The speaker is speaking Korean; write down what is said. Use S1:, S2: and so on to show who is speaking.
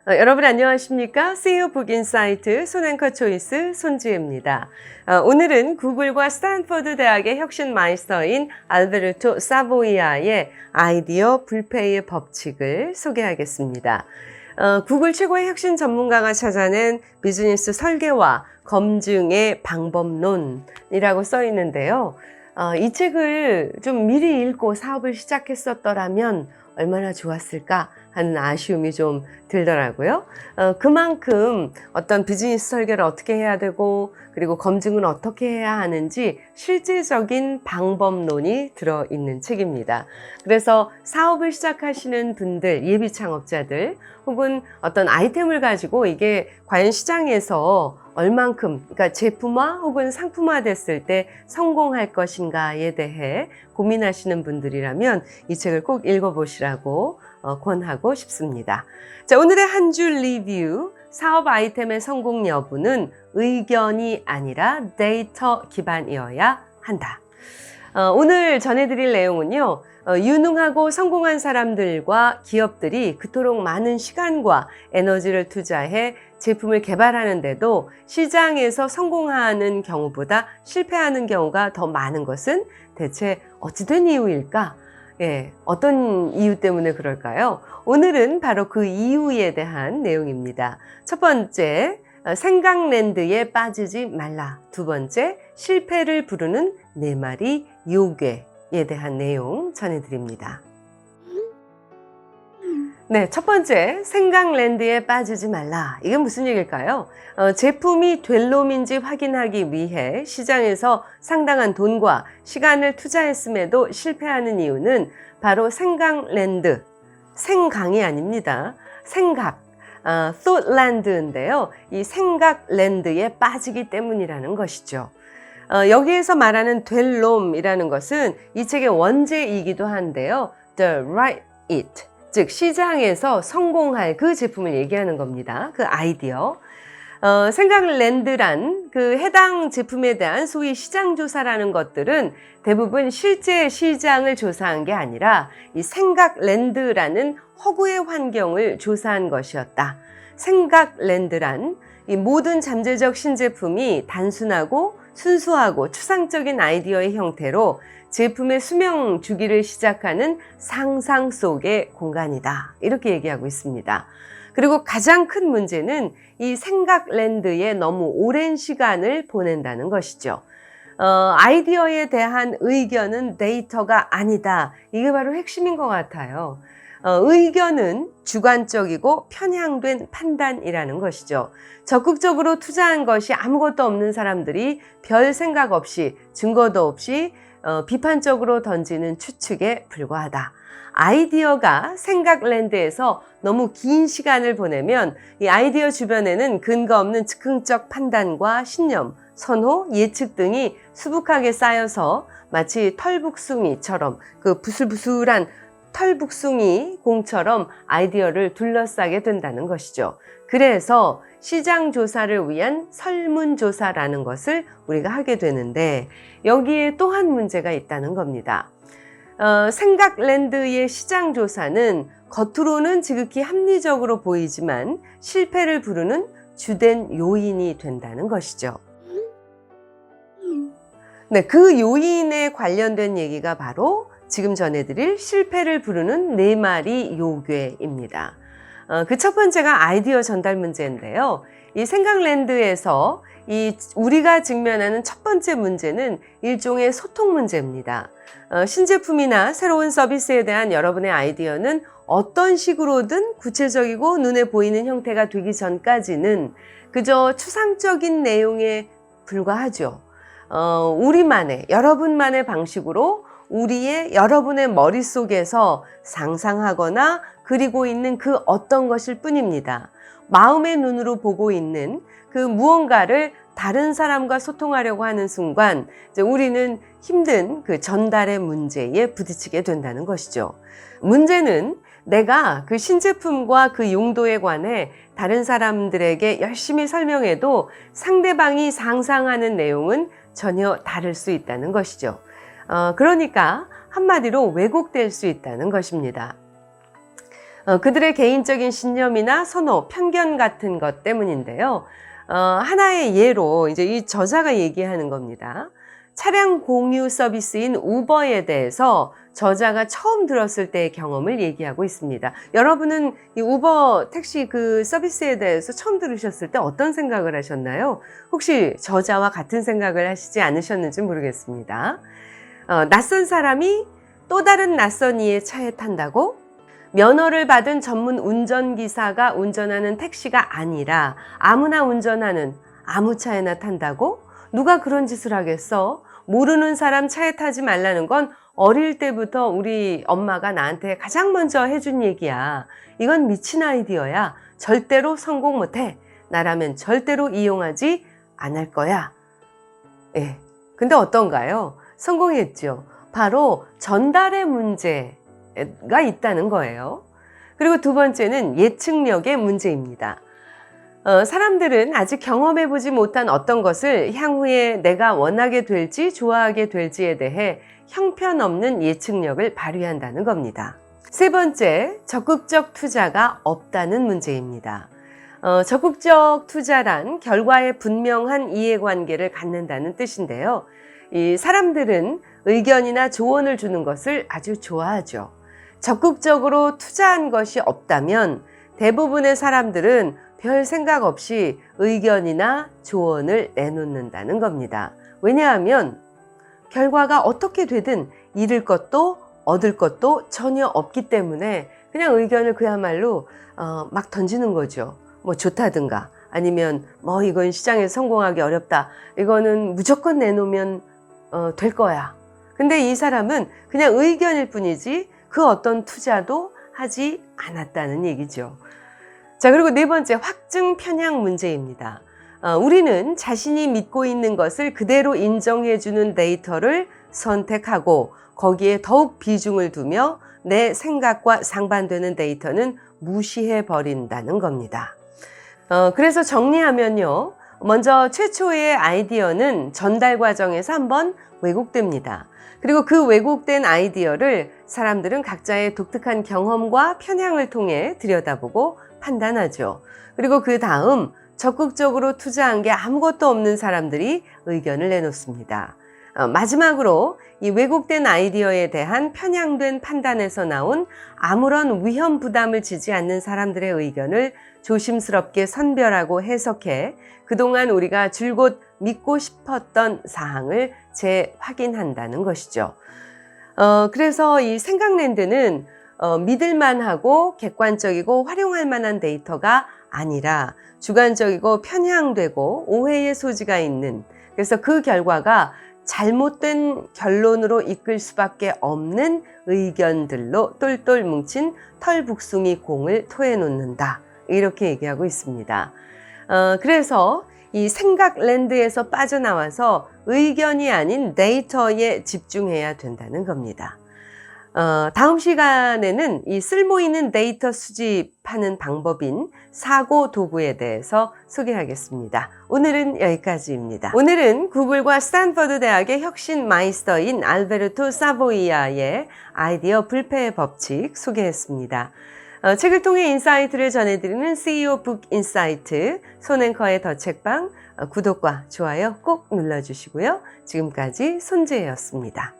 S1: 여러분 안녕하십니까? CEO 북인사이트 손앵커 초이스 손지혜입니다. 오늘은 구글과 스탠퍼드 대학의 혁신 마이스터인 알베르토 사보이아의 아이디어 불패의 법칙을 소개하겠습니다. 구글 최고의 혁신 전문가가 찾아낸 비즈니스 설계와 검증의 방법론이라고 써 있는데요. 이 책을 좀 미리 읽고 사업을 시작했었더라면 얼마나 좋았을까 하는 아쉬움이 좀 들더라고요. 그만큼 어떤 비즈니스 설계를 어떻게 해야 되고 그리고 검증은 어떻게 해야 하는지 실질적인 방법론이 들어있는 책입니다. 그래서 사업을 시작하시는 분들, 예비 창업자들 혹은 어떤 아이템을 가지고 이게 과연 시장에서 얼만큼, 그러니까 제품화 혹은 상품화 됐을 때 성공할 것인가에 대해 고민하시는 분들이라면 이 책을 꼭 읽어보시라고 권하고 싶습니다. 자, 오늘의 한 줄 리뷰, 사업 아이템의 성공 여부는 의견이 아니라 데이터 기반이어야 한다. 오늘 전해드릴 내용은요, 유능하고 성공한 사람들과 기업들이 그토록 많은 시간과 에너지를 투자해 제품을 개발하는데도 시장에서 성공하는 경우보다 실패하는 경우가 더 많은 것은 대체 어찌된 이유일까? 어떤 이유 때문에 그럴까요? 오늘은 바로 그 이유에 대한 내용입니다. 첫 번째, 생각랜드에 빠지지 말라. 두 번째, 실패를 부르는 네 마리 요괴에 대한 내용 전해드립니다. 네, 첫 번째, 생각랜드에 빠지지 말라. 이게 무슨 얘기일까요? 제품이 될 놈인지 확인하기 위해 시장에서 상당한 돈과 시간을 투자했음에도 실패하는 이유는 바로 생각랜드, 생강이 아닙니다. 생각, thoughtland인데요. 이 생각랜드에 빠지기 때문이라는 것이죠. 여기에서 말하는 될 놈이라는 것은 이 책의 원제이기도 한데요. The right it. 즉 시장에서 성공할 그 제품을 얘기하는 겁니다. 그 아이디어. 생각랜드란 그 해당 제품에 대한 소위 시장 조사라는 것들은 대부분 실제 시장을 조사한 게 아니라 이 생각랜드라는 허구의 환경을 조사한 것이었다. 생각랜드란 이 모든 잠재적 신제품이 단순하고 순수하고 추상적인 아이디어의 형태로 제품의 수명 주기를 시작하는 상상 속의 공간이다. 이렇게 얘기하고 있습니다. 그리고 가장 큰 문제는 이 생각랜드에 너무 오랜 시간을 보낸다는 것이죠. 아이디어에 대한 의견은 데이터가 아니다. 이게 바로 핵심인 것 같아요. 의견은 주관적이고 편향된 판단이라는 것이죠. 적극적으로 투자한 것이 아무것도 없는 사람들이 별 생각 없이 증거도 없이 비판적으로 던지는 추측에 불과하다. 아이디어가 생각랜드에서 너무 긴 시간을 보내면 이 아이디어 주변에는 근거 없는 즉흥적 판단과 신념, 선호, 예측 등이 수북하게 쌓여서 마치 털북숭이처럼 그 부슬부슬한 털북숭이 공처럼 아이디어를 둘러싸게 된다는 것이죠. 그래서 시장 조사를 위한 설문조사라는 것을 우리가 하게 되는데 여기에 또 한 문제가 있다는 겁니다. 생각랜드의 시장 조사는 겉으로는 지극히 합리적으로 보이지만 실패를 부르는 주된 요인이 된다는 것이죠. 네, 그 요인에 관련된 얘기가 바로 지금 전해드릴 실패를 부르는 네 마리 요괴입니다. 그 첫 번째가 아이디어 전달 문제인데요. 이 생각랜드에서 우리가 직면하는 첫 번째 문제는 일종의 소통 문제입니다. 신제품이나 새로운 서비스에 대한 여러분의 아이디어는 어떤 식으로든 구체적이고 눈에 보이는 형태가 되기 전까지는 그저 추상적인 내용에 불과하죠. 우리만의, 여러분만의 방식으로 여러분의 머릿속에서 상상하거나 그리고 있는 그 어떤 것일 뿐입니다. 마음의 눈으로 보고 있는 그 무언가를 다른 사람과 소통하려고 하는 순간 이제 우리는 힘든 그 전달의 문제에 부딪히게 된다는 것이죠. 문제는 내가 그 신제품과 그 용도에 관해 다른 사람들에게 열심히 설명해도 상대방이 상상하는 내용은 전혀 다를 수 있다는 것이죠. 그러니까 한마디로 왜곡될 수 있다는 것입니다. 그들의 개인적인 신념이나 선호, 편견 같은 것 때문인데요. 하나의 예로 이제 이 저자가 얘기하는 겁니다. 차량 공유 서비스인 우버에 대해서 저자가 처음 들었을 때의 경험을 얘기하고 있습니다. 여러분은 이 우버 택시 그 서비스에 대해서 처음 들으셨을 때 어떤 생각을 하셨나요? 혹시 저자와 같은 생각을 하시지 않으셨는지 모르겠습니다. 낯선 사람이 또 다른 낯선 이의 차에 탄다고? 면허를 받은 전문 운전기사가 운전하는 택시가 아니라 아무나 운전하는 아무 차에나 탄다고? 누가 그런 짓을 하겠어? 모르는 사람 차에 타지 말라는 건 어릴 때부터 우리 엄마가 나한테 가장 먼저 해준 얘기야. 이건 미친 아이디어야. 절대로 성공 못해. 나라면 절대로 이용하지 않을 거야. 예. 근데 어떤가요? 성공했죠. 바로 전달의 문제가 있다는 거예요. 그리고 두 번째는 예측력의 문제입니다. 사람들은 아직 경험해보지 못한 어떤 것을 향후에 내가 원하게 될지 좋아하게 될지에 대해 형편없는 예측력을 발휘한다는 겁니다. 세 번째, 적극적 투자가 없다는 문제입니다. 적극적 투자란 결과에 분명한 이해관계를 갖는다는 뜻인데요. 이 사람들은 의견이나 조언을 주는 것을 아주 좋아하죠. 적극적으로 투자한 것이 없다면 대부분의 사람들은 별 생각 없이 의견이나 조언을 내놓는다는 겁니다. 왜냐하면 결과가 어떻게 되든 잃을 것도 얻을 것도 전혀 없기 때문에 그냥 의견을 그야말로 막 던지는 거죠. 뭐 좋다든가 아니면 뭐 이건 시장에서 성공하기 어렵다. 이거는 무조건 내놓으면 될 거야. 근데 이 사람은 그냥 의견일 뿐이지 그 어떤 투자도 하지 않았다는 얘기죠. 자, 그리고 네 번째, 확증 편향 문제입니다. 우리는 자신이 믿고 있는 것을 그대로 인정해주는 데이터를 선택하고 거기에 더욱 비중을 두며 내 생각과 상반되는 데이터는 무시해버린다는 겁니다. 그래서 정리하면요. 먼저 최초의 아이디어는 전달 과정에서 한번 왜곡됩니다. 그리고 그 왜곡된 아이디어를 사람들은 각자의 독특한 경험과 편향을 통해 들여다보고 판단하죠. 그리고 그 다음 적극적으로 투자한 게 아무것도 없는 사람들이 의견을 내놓습니다. 마지막으로 이 왜곡된 아이디어에 대한 편향된 판단에서 나온 아무런 위험 부담을 지지 않는 사람들의 의견을 조심스럽게 선별하고 해석해 그동안 우리가 줄곧 믿고 싶었던 사항을 재확인한다는 것이죠. 그래서 이 생각랜드는 믿을만하고 객관적이고 활용할 만한 데이터가 아니라 주관적이고 편향되고 오해의 소지가 있는, 그래서 그 결과가 잘못된 결론으로 이끌 수밖에 없는 의견들로 똘똘 뭉친 털북숭이 공을 토해놓는다. 이렇게 얘기하고 있습니다. 그래서 이 생각랜드에서 빠져나와서 의견이 아닌 데이터에 집중해야 된다는 겁니다. 다음 시간에는 이 쓸모있는 데이터 수집하는 방법인 사고 도구에 대해서 소개하겠습니다. 오늘은 여기까지입니다. 오늘은 구글과 스탠퍼드 대학의 혁신 마이스터인 알베르토 사보이아의 아이디어 불패의 법칙 소개했습니다. 책을 통해 인사이트를 전해드리는 CEO 북 인사이트 손앵커의 더 책방 구독과 좋아요 꼭 눌러주시고요. 지금까지 손지혜였습니다.